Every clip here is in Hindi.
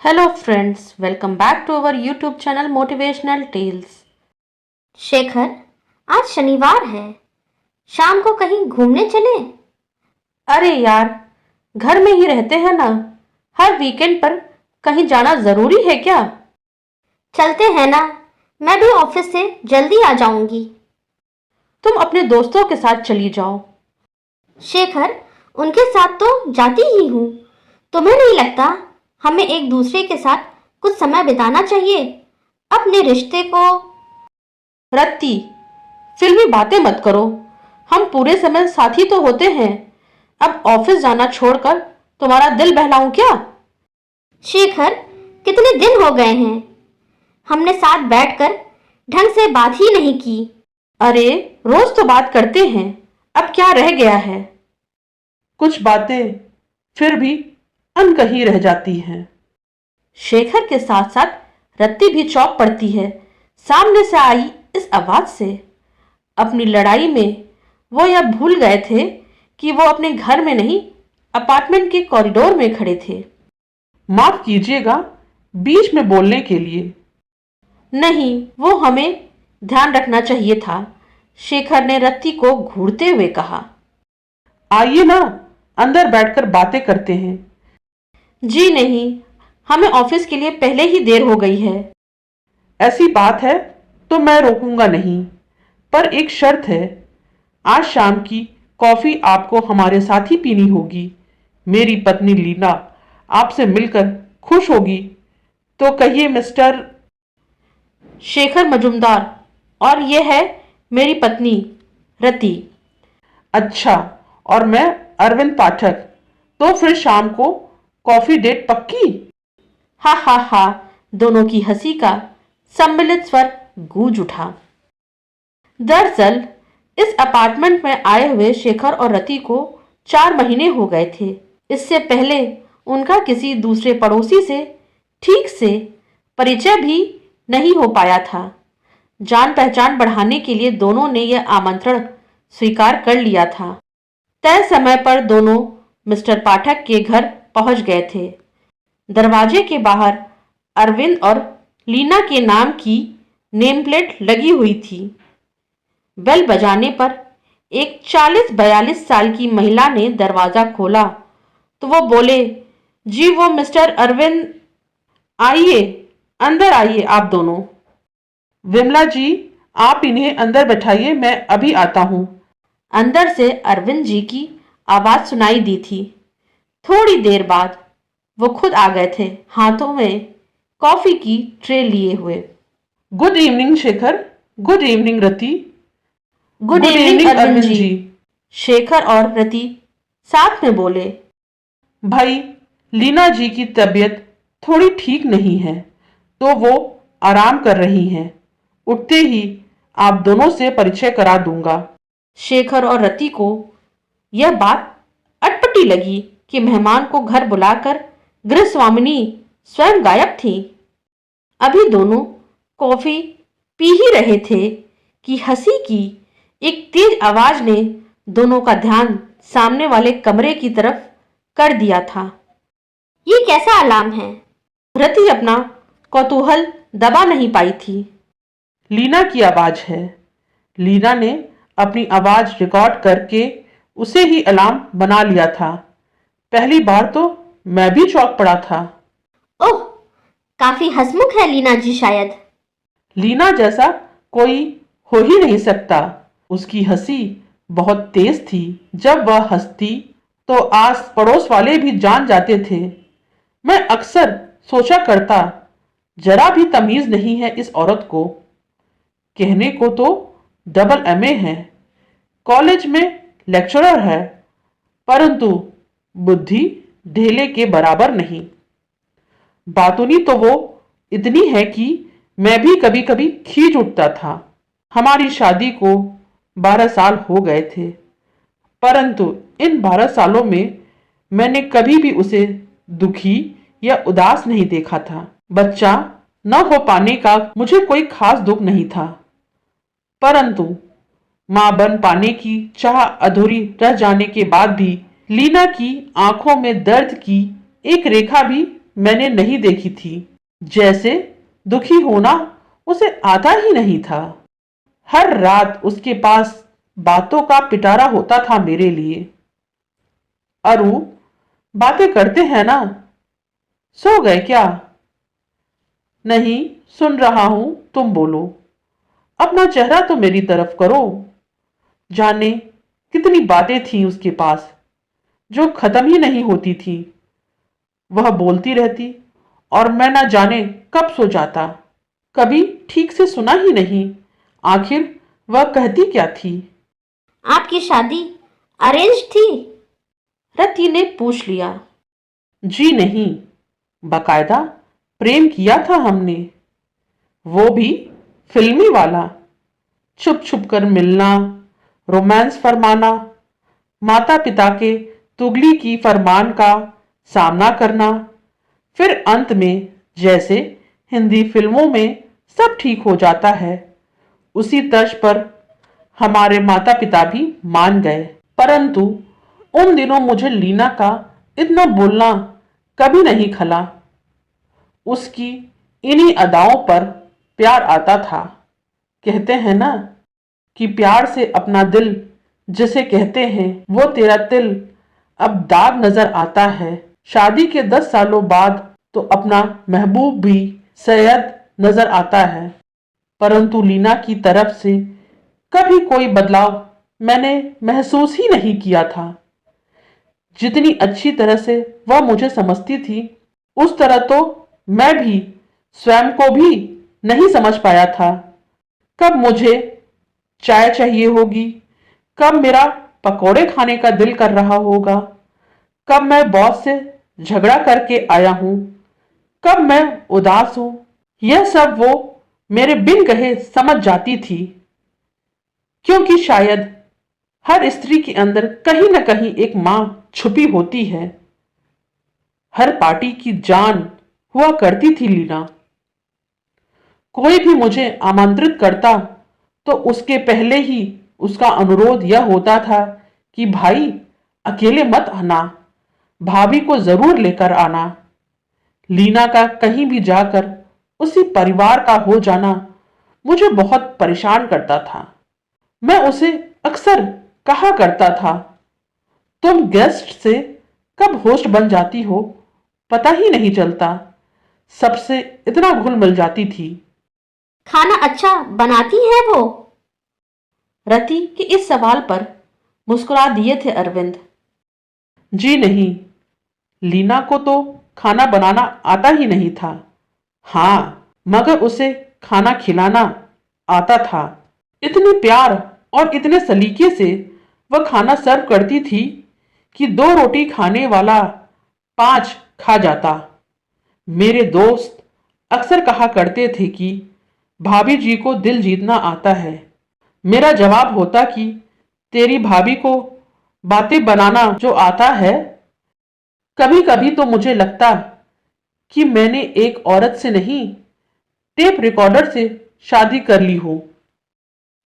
Hello friends, welcome back to our YouTube channel Motivational Tales. Shekhar, आज शनिवार है। शाम को कहीं घूमने चले? अरे यार, घर में ही रहते हैं ना। हर वीकेंड पर कहीं जाना जरूरी है क्या? चलते हैं ना, मैं भी ऑफिस से जल्दी आ जाऊंगी। तुम अपने दोस्तों के साथ चली जाओ। शेखर, उनके साथ तो जाती ही हूँ। तुम्हें नहीं लगता हमें एक दूसरे के साथ कुछ समय बिताना चाहिए? अपने रिश्ते को। रत्ती, फिल्मी बातें मत करो। हम पूरे समय साथी तो होते हैं। अब ऑफिस जाना छोड़कर तुम्हारा दिल बहलाऊं क्या? शेखर, कितने दिन हो गए हैं हमने साथ बैठकर ढंग से बात ही नहीं की। अरे, रोज तो बात करते हैं, अब क्या रह गया है? कुछ बातें फिर भी अनकही रह जाती हैं। शेखर के साथ साथ रत्ती भी चौंक पड़ती है सामने से आई इस आवाज से। अपनी लड़ाई में वो यह भूल गए थे कि वो अपने घर में नहीं, अपार्टमेंट के कॉरिडोर में खड़े थे। माफ कीजिएगा बीच में बोलने के लिए। नहीं, वो हमें ध्यान रखना चाहिए था, शेखर ने रत्ती को घूरते हुए कहा। आइए ना, अंदर बैठकर बातें करते हैं। जी नहीं, हमें ऑफिस के लिए पहले ही देर हो गई है। ऐसी बात है तो मैं रोकूंगा नहीं, पर एक शर्त है। आज शाम की कॉफी आपको हमारे साथ ही पीनी होगी। मेरी पत्नी लीना आपसे मिलकर खुश होगी। तो कहिए मिस्टर शेखर मजुमदार, और यह है मेरी पत्नी रति। अच्छा, और मैं अरविंद पाठक। तो फिर शाम को कॉफी डेट पक्की? हा हा हा, दोनों की हंसी का सम्मिलित स्वर गूंज उठा। दरअसल इस अपार्टमेंट में आए हुए शेखर और रति को 4 महीने हो गए थे। इससे पहले उनका किसी दूसरे पड़ोसी से ठीक से परिचय भी नहीं हो पाया था। जान पहचान बढ़ाने के लिए दोनों ने यह आमंत्रण स्वीकार कर लिया था। तय समय पर दोनों मिस्टर पाठक के घर पहुंच गए थे। दरवाजे के बाहर अरविंद और लीना के नाम की नेम प्लेट लगी हुई थी। बेल बजाने पर एक 40-42 साल की महिला ने दरवाजा खोला तो वो बोले, जी वो मिस्टर अरविंद। आइए, अंदर आइए आप दोनों। विमला जी, आप इन्हें अंदर बैठाइए, मैं अभी आता हूं। अंदर से अरविंद जी की आवाज सुनाई दी थी। थोड़ी देर बाद वो खुद आ गए थे, हाथों में कॉफी की ट्रे लिए हुए। Good evening Shekhar. Good evening Rati. Good evening Arvind ji. Shekhar और रति साथ में बोले। भाई, लीना जी की तबीयत थोड़ी ठीक नहीं है तो वो आराम कर रही हैं। उठते ही आप दोनों से परिचय करा दूंगा। शेखर और रति को यह बात अटपटी लगी कि मेहमान को घर बुलाकर गृह स्वामिनी स्वयं गायब थी। अभी दोनों कॉफी पी ही रहे थे कि हंसी की एक तेज आवाज ने दोनों का ध्यान सामने वाले कमरे की तरफ कर दिया था। ये कैसा अलार्म है? रति अपना कौतूहल दबा नहीं पाई थी। लीना की आवाज है। लीना ने अपनी आवाज रिकॉर्ड करके उसे ही अलार्म बना लिया था। पहली बार तो मैं भी चौंक पड़ा था। ओह, काफी हंसमुख है लीना जी शायद। लीना जैसा कोई हो ही नहीं सकता। उसकी हंसी बहुत तेज थी। जब वह हंसती तो आस पड़ोस वाले भी जान जाते थे। मैं अक्सर सोचा करता, जरा भी तमीज नहीं है इस औरत को। कहने को तो डबल एमए है, कॉलेज में लेक्चरर है, परंतु बुद्धि ढेले के बराबर नहीं। बातूनी तो वो इतनी है कि मैं भी कभी कभी खींच उठता था। हमारी शादी को 12 साल हो गए थे, परंतु इन 12 सालों में मैंने कभी भी उसे दुखी या उदास नहीं देखा था। बच्चा न हो पाने का मुझे कोई खास दुख नहीं था, परंतु मां बन पाने की चाह अधूरी रह जाने के बाद भी लीना की आंखों में दर्द की एक रेखा भी मैंने नहीं देखी थी। जैसे दुखी होना उसे आता ही नहीं था। हर रात उसके पास बातों का पिटारा होता था मेरे लिए। अरु, बातें करते हैं ना? सो गए क्या? नहीं, सुन रहा हूं, तुम बोलो। अपना चेहरा तो मेरी तरफ करो। जाने कितनी बातें थी उसके पास जो खत्म ही नहीं होती थी। वह बोलती रहती और मैं ना जाने कब सो जाता। कभी ठीक से सुना ही नहीं। आखिर वह कहती क्या थी? आपकी शादी अरेंज थी? रति ने पूछ लिया। जी नहीं, बकायदा प्रेम किया था हमने। वो भी फिल्मी वाला। छुप छुप कर मिलना, रोमांस फरमाना, माता पिता के तुगली की फरमान का सामना करना, फिर अंत में जैसे हिंदी फिल्मों में सब ठीक हो जाता है, उसी तर्ज पर हमारे माता पिता भी मान गए। परंतु उन दिनों मुझे लीना का इतना बोलना कभी नहीं खला। उसकी इन्हीं अदाओं पर प्यार आता था। कहते हैं ना कि प्यार से अपना दिल जिसे कहते हैं वो तेरा तिल अब दाग नजर आता है। शादी के 10 सालों बाद तो अपना महबूब भी सैयद नजर आता है। परंतु लीना की तरफ से कभी कोई बदलाव मैंने महसूस ही नहीं किया था। जितनी अच्छी तरह से वह मुझे समझती थी, उस तरह तो मैं भी स्वयं को भी नहीं समझ पाया था। कब मुझे चाय चाहिए होगी, कब मेरा पकोड़े खाने का दिल कर रहा होगा, कब मैं बॉस से झगड़ा करके आया हूं, कब मैं उदास हूं, यह सब वो मेरे बिन कहे समझ जाती थी। क्योंकि शायद हर स्त्री के अंदर कहीं न कहीं एक मां छुपी होती है। हर पार्टी की जान हुआ करती थी लीना। कोई भी मुझे आमंत्रित करता तो उसके पहले ही उसका अनुरोध यह होता था कि भाई अकेले मत आना, भाभी को जरूर लेकर आना। लीना का कहीं भी जाकर उसी परिवार का हो जाना मुझे बहुत परेशान करता था। मैं उसे अक्सर कहा करता था, तुम गेस्ट से कब होस्ट बन जाती हो पता ही नहीं चलता। सबसे इतना घुल मिल जाती थी। खाना अच्छा बनाती है वो? रति के इस सवाल पर मुस्कुरा दिए थे अरविंद। जी नहीं, लीना को तो खाना बनाना आता ही नहीं था। हाँ, मगर उसे खाना खिलाना आता था। इतने प्यार और इतने सलीके से वह खाना सर्व करती थी कि 2 रोटी खाने वाला 5 खा जाता। मेरे दोस्त अक्सर कहा करते थे कि भाभी जी को दिल जीतना आता है। मेरा जवाब होता कि तेरी भाभी को बातें बनाना जो आता है। कभी कभी तो मुझे लगता कि मैंने एक औरत से नहीं, टेप रिकॉर्डर से शादी कर ली हो।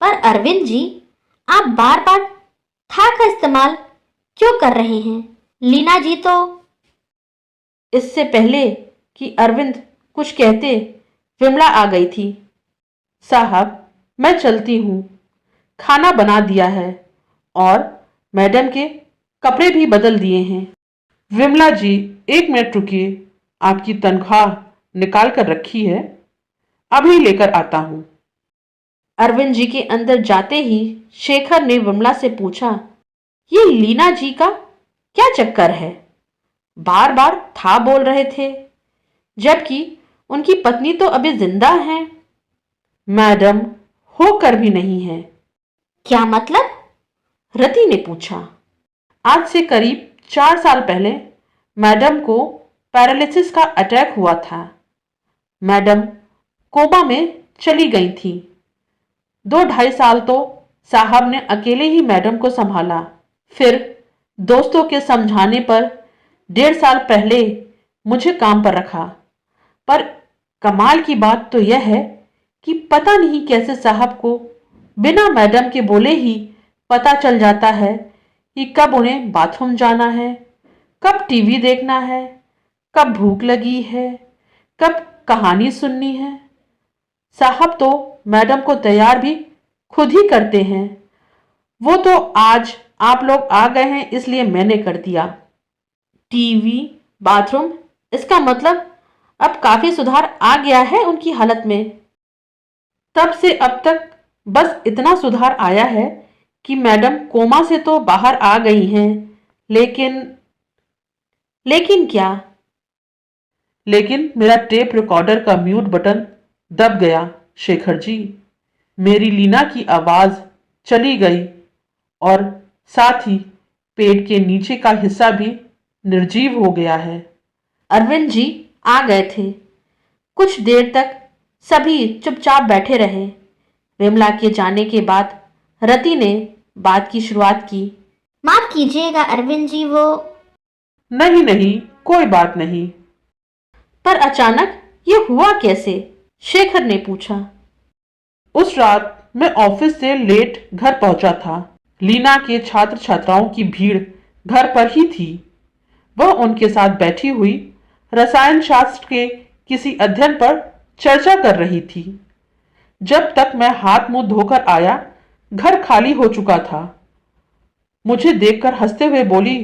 पर अरविंद जी, आप बार बार था का इस्तेमाल क्यों कर रहे हैं? लीना जी तो। इससे पहले कि अरविंद कुछ कहते, विमला आ गई थी। साहब, मैं चलती हूँ। खाना बना दिया है और मैडम के कपड़े भी बदल दिए हैं। विमला जी, 1 मिनट रुकिए, आपकी तनख्वाह निकाल कर रखी है, अभी लेकर आता हूं। अरविंद जी के अंदर जाते ही शेखर ने विमला से पूछा, ये लीना जी का क्या चक्कर है? बार बार था बोल रहे थे, जबकि उनकी पत्नी तो अभी जिंदा है। मैडम होकर भी नहीं है। क्या मतलब? रति ने पूछा। आज से करीब 4 साल पहले मैडम को पैरालिसिस का अटैक हुआ था। मैडम कोमा में चली गई थी। 2-2.5 साल तो साहब ने अकेले ही मैडम को संभाला। फिर दोस्तों के समझाने पर 1.5 साल पहले मुझे काम पर रखा। पर कमाल की बात तो यह है कि पता नहीं कैसे साहब को बिना मैडम के बोले ही पता चल जाता है कि कब उन्हें बाथरूम जाना है, कब टीवी देखना है, कब भूख लगी है, कब कहानी सुननी है। साहब तो मैडम को तैयार भी खुद ही करते हैं। वो तो आज आप लोग आ गए हैं इसलिए मैंने कर दिया। टीवी, बाथरूम, इसका मतलब अब काफी सुधार आ गया है उनकी हालत में। तब से अब तक बस इतना सुधार आया है कि मैडम कोमा से तो बाहर आ गई हैं, लेकिन लेकिन क्या? लेकिन मेरा टेप रिकॉर्डर का म्यूट बटन दब गया शेखर जी। मेरी लीना की आवाज चली गई और साथ ही पेट के नीचे का हिस्सा भी निर्जीव हो गया है। अरविंद जी आ गए थे। कुछ देर तक सभी चुपचाप बैठे रहे। विमला के जाने के बाद रति ने बात की शुरुआत की। माफ कीजिएगा अरविंद जी, वो नहीं नहीं, कोई बात नहीं। पर अचानक ये हुआ कैसे? शेखर ने पूछा। उस रात मैं ऑफिस से लेट घर पहुंचा था। लीना के छात्र छात्राओं की भीड़ घर पर ही थी। वह उनके साथ बैठी हुई रसायन शास्त्र के किसी अध्ययन पर चर्चा कर रही थी। जब तक मैं हाथ मुंह धोकर आया, घर खाली हो चुका था। मुझे देखकर हंसते हुए बोली,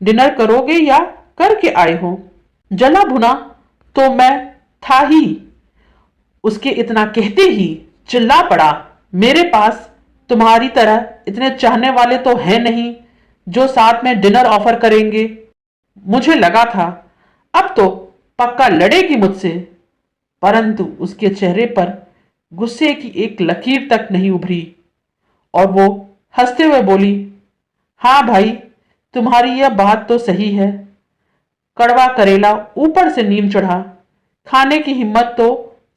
डिनर करोगे या करके आए हो? जला भुना तो मैं था ही। उसके इतना कहते ही चिल्ला पड़ा, मेरे पास तुम्हारी तरह इतने चाहने वाले तो हैं नहीं जो साथ में डिनर ऑफर करेंगे। मुझे लगा था अब तो पक्का लड़ेगी मुझसे, परंतु उसके चेहरे पर गुस्से की एक लकीर तक नहीं उभरी और वो हंसते हुए बोली, हाँ भाई, तुम्हारी यह बात तो सही है। कड़वा करेला ऊपर से नीम चढ़ा, खाने की हिम्मत तो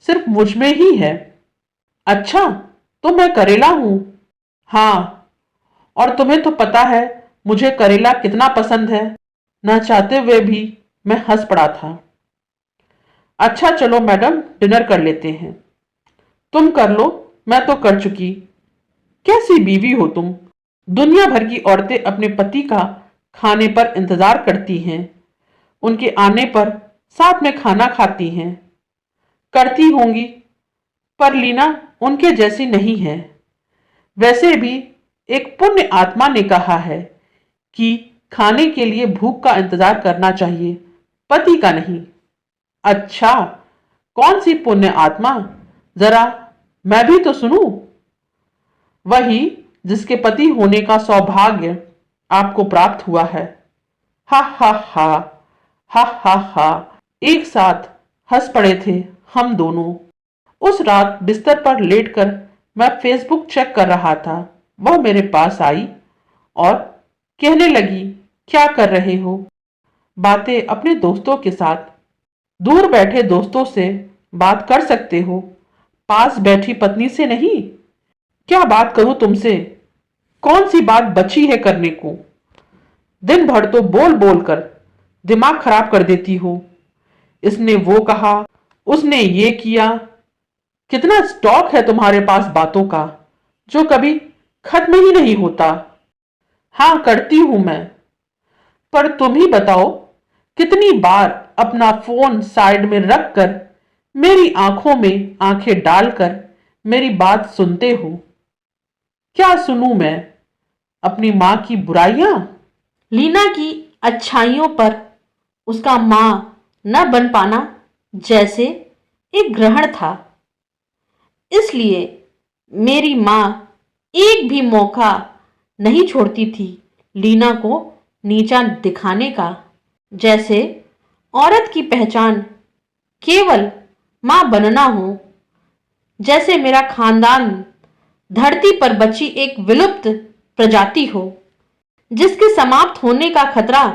सिर्फ मुझ में ही है। अच्छा, तो मैं करेला हूं? हाँ, और तुम्हें तो पता है मुझे करेला कितना पसंद है। न चाहते हुए भी मैं हंस पड़ा था। अच्छा चलो मैडम, डिनर कर लेते हैं। तुम कर लो, मैं तो कर चुकी। कैसी बीवी हो तुम? दुनिया भर की औरतें अपने पति का खाने पर इंतजार करती हैं, उनके आने पर साथ में खाना खाती हैं। करती होंगी, पर लीना उनके जैसी नहीं है। वैसे भी एक पुण्य आत्मा ने कहा है कि खाने के लिए भूख का इंतजार करना चाहिए, पति का नहीं। अच्छा, कौन सी पुण्य आत्मा? जरा मैं भी तो सुनूं। वही जिसके पति होने का सौभाग्य आपको प्राप्त हुआ है। हा हा हा, हा हा हा। एक साथ हंस पड़े थे हम दोनों। उस रात बिस्तर पर लेटकर मैं फेसबुक चेक कर रहा था। वह मेरे पास आई और कहने लगी, क्या कर रहे हो? बातें अपने दोस्तों के साथ। दूर बैठे दोस्तों से बात कर सकते हो, पास बैठी पत्नी से नहीं। क्या बात करूं तुमसे? कौन सी बात बची है करने को? दिन भर तो बोल बोल कर दिमाग खराब कर देती हो। इसने वो कहा, उसने ये किया। कितना स्टॉक है तुम्हारे पास बातों का जो कभी खत्म ही नहीं होता। हाँ, करती हूं मैं, पर तुम ही बताओ कितनी बार अपना फोन साइड में रखकर मेरी आंखों में आंखें डालकर मेरी बात सुनते हो? क्या सुनूं मैं? अपनी मां की बुराइयां? लीना की अच्छाइयों पर उसका मां न बन पाना जैसे एक ग्रहण था। इसलिए मेरी मां एक भी मौका नहीं छोड़ती थी लीना को नीचा दिखाने का। जैसे औरत की पहचान केवल मां बनना हो, जैसे मेरा खानदान धरती पर बची एक विलुप्त प्रजाति हो जिसके समाप्त होने का खतरा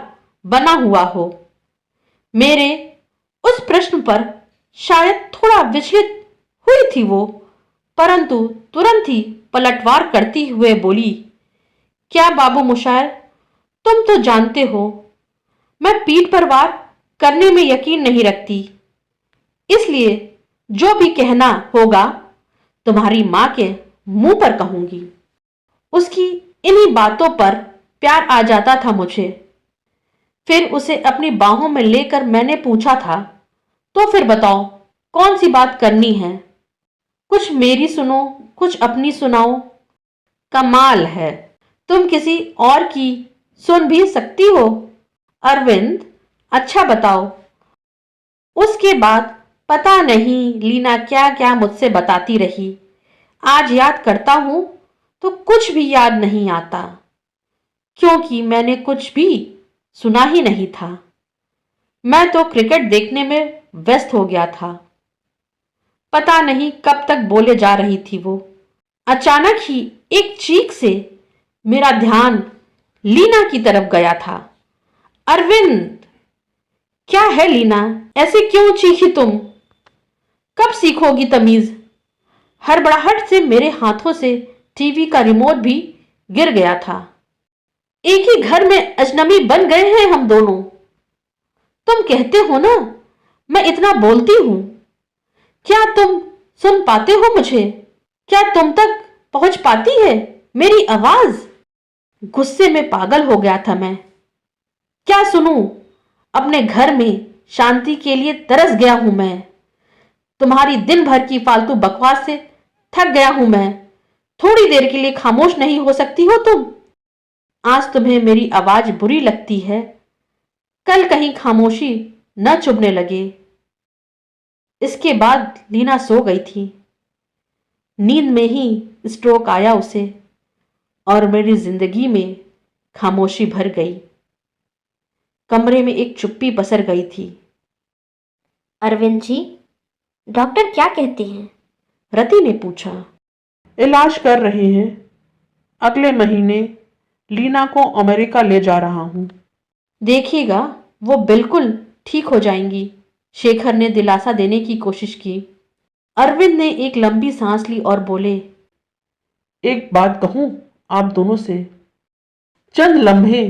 बना हुआ हो। मेरे उस प्रश्न पर शायद थोड़ा विचलित हुई थी वो, परंतु तुरंत ही पलटवार करती हुए बोली, क्या बाबू मुशायर, तुम तो जानते हो मैं पीठ पर वार करने में यकीन नहीं रखती। इसलिए जो भी कहना होगा तुम्हारी मां के मुंह पर कहूंगी। उसकी इन्हीं बातों पर प्यार आ जाता था मुझे। फिर उसे अपनी बाहों में लेकर मैंने पूछा था, तो फिर बताओ कौन सी बात करनी है? कुछ मेरी सुनो, कुछ अपनी सुनाओ। कमाल है, तुम किसी और की सुन भी सकती हो। अरविंद, अच्छा बताओ। उसके बाद पता नहीं लीना क्या क्या मुझसे बताती रही। आज याद करता हूं तो कुछ भी याद नहीं आता, क्योंकि मैंने कुछ भी सुना ही नहीं था। मैं तो क्रिकेट देखने में व्यस्त हो गया था। पता नहीं कब तक बोले जा रही थी वो। अचानक ही एक चीख से मेरा ध्यान लीना की तरफ गया था। अरविंद! क्या है लीना, ऐसे क्यों चीखी तुम? कब सीखोगी तमीज? हड़बड़ाहट से मेरे हाथों से टीवी का रिमोट भी गिर गया था। एक ही घर में अजनबी बन गए हैं हम दोनों। तुम कहते हो ना मैं इतना बोलती हूं, क्या तुम सुन पाते हो मुझे? क्या तुम तक पहुंच पाती है मेरी आवाज? गुस्से में पागल हो गया था मैं। क्या सुनूं? अपने घर में शांति के लिए तरस गया हूं मैं। तुम्हारी दिन भर की फालतू बकवास से थक गया हूं मैं। थोड़ी देर के लिए खामोश नहीं हो सकती हो तुम? आज तुम्हें मेरी आवाज बुरी लगती है, कल कहीं खामोशी न चुभने लगे। इसके बाद लीना सो गई थी। नींद में ही स्ट्रोक आया उसे और मेरी जिंदगी में खामोशी भर गई। कमरे में एक चुप्पी पसर गई थी। अरविंद जी, डॉक्टर क्या कहते हैं? रति ने पूछा। इलाज कर रहे हैं। अगले महीने लीना को अमेरिका ले जा रहा हूं। देखिएगा, वो बिल्कुल ठीक हो जाएंगी। शेखर ने दिलासा देने की कोशिश की। अरविंद ने एक लंबी सांस ली और बोले, एक बात कहूं आप दोनों से? चंद लम्हे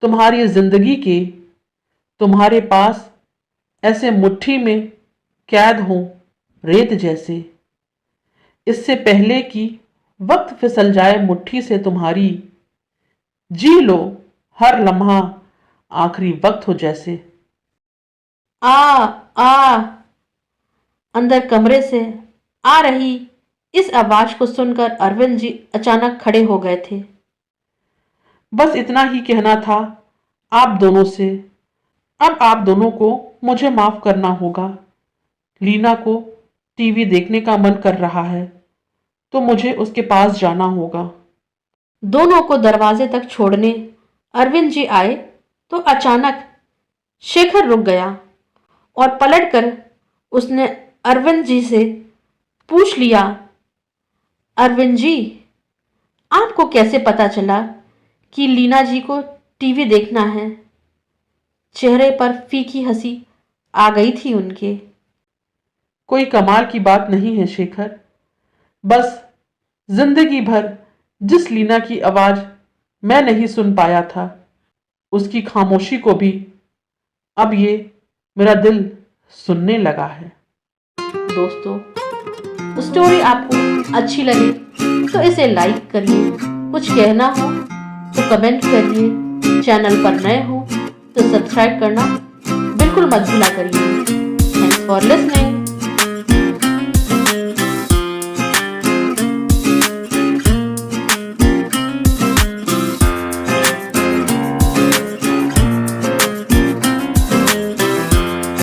तुम्हारी जिंदगी के तुम्हारे पास ऐसे मुट्ठी में कैद हों, रेत जैसे। इससे पहले कि वक्त फिसल जाए मुट्ठी से तुम्हारी, जी लो हर लम्हा आखिरी वक्त हो जैसे। आ आ अंदर कमरे से आ रही इस आवाज को सुनकर अरविंद जी अचानक खड़े हो गए थे। बस इतना ही कहना था आप दोनों से। अब आप दोनों को मुझे माफ करना होगा। लीना को टीवी देखने का मन कर रहा है तो मुझे उसके पास जाना होगा। दोनों को दरवाजे तक छोड़ने अरविंद जी आए तो अचानक शेखर रुक गया और पलटकर उसने अरविंद जी से पूछ लिया, अरविंद जी, आपको कैसे पता चला कि लीना जी को टीवी देखना है? चेहरे पर फीकी हंसी आ गई थी उनके। कोई कमाल की बात नहीं है शेखर। बस जिंदगी भर जिस लीना की आवाज मैं नहीं सुन पाया था, उसकी खामोशी को भी अब ये मेरा दिल सुनने लगा है। दोस्तों, स्टोरी आपको अच्छी लगे तो इसे लाइक करिए, कुछ कहना हो तो कमेंट करिए, चैनल पर नए हो तो सब्सक्राइब करना बिल्कुल मत भूला करिए। Thanks for listening.